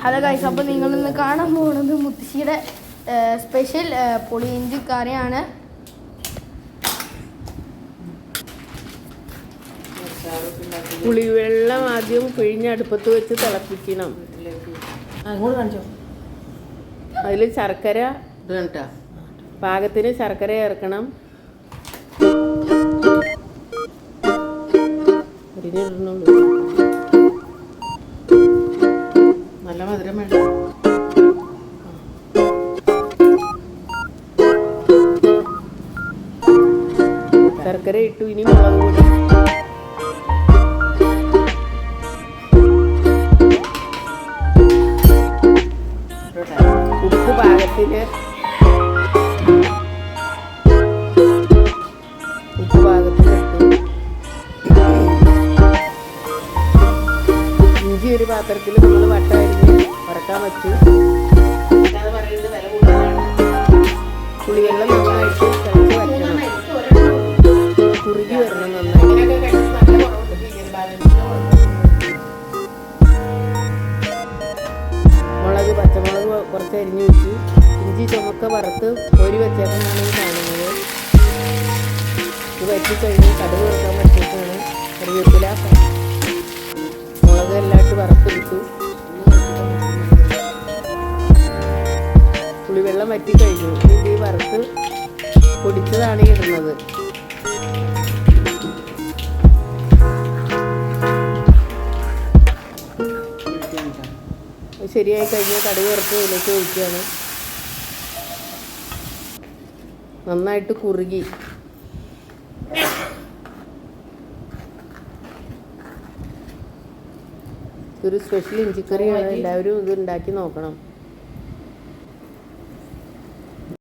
Hello guys, അപ്പോൾ നിങ്ങളിന്ന് കാണാൻ പോകുന്നത് മുത്തശ്ശിയുടെ സ്പെഷ്യൽ പുളിയിഞ്ചി കറിയാണ്. പുളിവെള്ളം ആദ്യം പിഴിഞ്ഞ് അടുപ്പത്ത് വെച്ച് തിളപ്പിക്കണം. അതിൽ ശർക്കര പാകത്തിന് ശർക്കര ചേർക്കണം. നല്ല മധുരം വേണ്ട. ശർക്കര ഇട്ടു. ഇനി മുളക് പൊടി, ഉപ്പ് പാകത്തിന്, ഇഞ്ചി ഒരു പാത്രത്തിൽ നമ്മൾ വട്ട അരിഞ്ഞ് വറക്കാൻ വെച്ചു. അല്ലാതെ പറയുന്നത് വില കൂടുതലാണ്. പുളിവെള്ളം നന്നായിട്ട് തിളച്ച് വരണം, കുറുകി വരണം നന്നായിട്ട്. മുളക്, പച്ചമുളക് കുറച്ച് അരിഞ്ഞു വെച്ചു. ഇഞ്ചി ചുമക്ക വറുത്ത് കോരി വെച്ചേക്കാനാണ് ഈ കാണുന്നത്. ഇത് വറ്റിക്കഴിഞ്ഞ് കടുക് വറുക്കാൻ പറ്റിയിട്ടാണ്. കറിവേപ്പില, മുളക് എല്ലാം ഇട്ട് വറുത്തെടുത്തു. പുളിവെള്ളം വറ്റിക്കഴിഞ്ഞു. ഇത് വറുത്ത് പൊടിച്ചതാണ് ഇടുന്നത്. ശരിയായി കഴിഞ്ഞാൽ കടുക് വറുത്ത് ഇതിലേക്ക് ഒഴിക്കുകയാണ്. നന്നായിട്ട് കുറുകി. ഇതൊരു സ്പെഷ്യൽ ഇഞ്ചിക്കറിയാണ്. എല്ലാവരും ഇത് ഉണ്ടാക്കി നോക്കണം.